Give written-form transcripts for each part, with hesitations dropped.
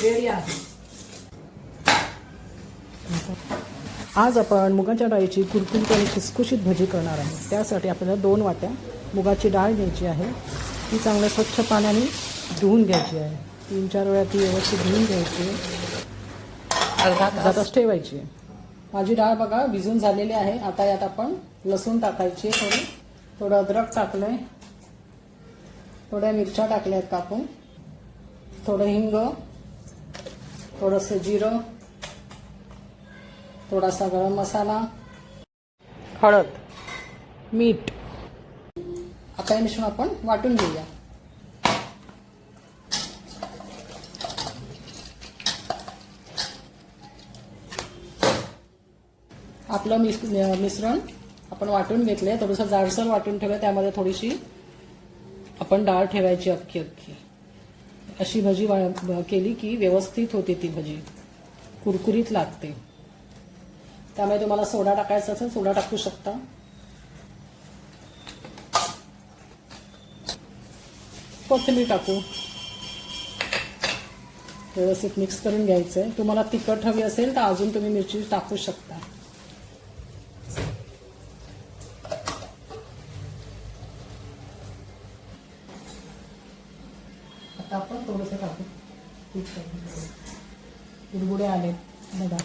Ready आहे. आज आपण मुगाच्या डाळीची कुरकुरीत आणि खुसखुशीत भजी करणार आहे. त्यासाठी आपल्याला 2 वाट्या मुगाची डाळ घ्यायची आहे. ती चांगल्या स्वच्छ पाण्याने धुवून घ्यायची आहे. 3-4 वेळा ती व्यवस्थित धुवून घ्यायची, अर्धा तास ठेवायची. माझी डाळ बघा भिजून झालेली आहे. आता यात आपण लसूण टाकायची, थोडं अद्रक टाकलंय, थोड्या मिरच्या टाकल्यात कापून, थोडं हिंग, थोडंसं जिरं, थोडासा गरम मसाला, हळद, मीठ. आता हे मिश्रण आपण वाटून घेऊया. आपलं मिश्रण आपण वाटून घेतले, थोडंसं जाडसर वाटून ठेवलं. त्यामध्ये थोडीशी आपण डाळ ठेवायची अख्खी अख्खी. अशी भजी केली की व्यवस्थित होते, ती भजी कुरकुरीत लागते. त्यामुळे तुम्हाला सोडा टाकायचा असेल सोडा टाकू शकता. कोथिंबीर टाकू, व्यवस्थित मिक्स करून घ्यायचंय. तुम्हाला तिखट हवी असेल तर अजून तुम्ही मिरची टाकू शकता. आता आपण थोडंसं टाकू, बुडबुडे आले बघा.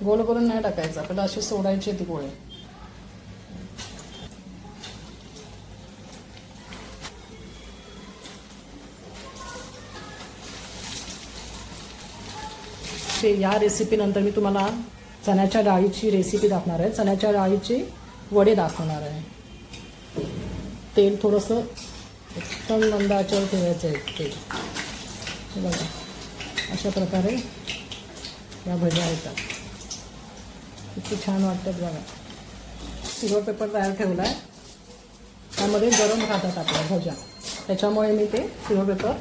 गोल करून नाही टाकायचं, आपल्याला अशी सोडायची ती गोळे. या रेसिपी नंतर मी तुम्हाला चण्याच्या डाळीची रेसिपी दाखवणार आहे. चण्याच्या डाळीचे वडे दाखवणार आहे. तेल थोडंसं एकदम मंद आचेवर ठेवायचं आहे. तेल बघा अशा प्रकारे या भज्या येतात. किती छान वाटतात बघा. सिल्वर पेपर तयार ठेवला आहे, त्यामध्ये गरम राहतात आपल्या भज्या. त्याच्यामुळे मी ते सिल्वर पेपर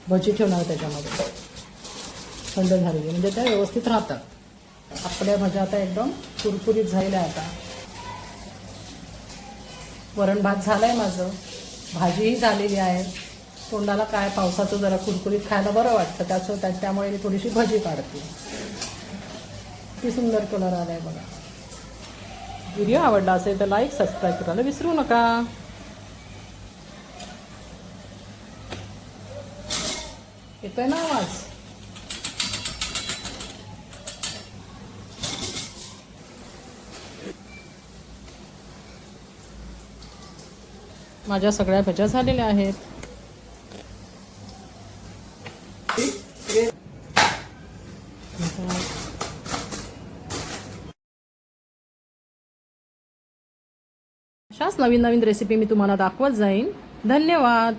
भजी ठेवणार त्याच्यामध्ये थंड झालेली, म्हणजे त्या व्यवस्थित राहतात. आपल्या भज्या आता एकदम कुरकुरीत झालेल्या. आता वरण भात झालाय माझं, भाजीही झालेली आहे. तोंडाला काय पावसाचं जरा कुरकुरीत खायला बरं वाटतं, त्यामुळे मी थोडीशी भजी काढते. किती सुंदर कलर आलाय बघा. व्हिडिओ आवडला असेल तर लाईक सबस्क्राईब करायला विसरू नका. येतोय ना आवाज? माझ्या सगळ्या भज्या झालेल्या आहेत. अशाच नवीन नवीन रेसिपी मी तुम्हाला दाखवत जाईन. धन्यवाद.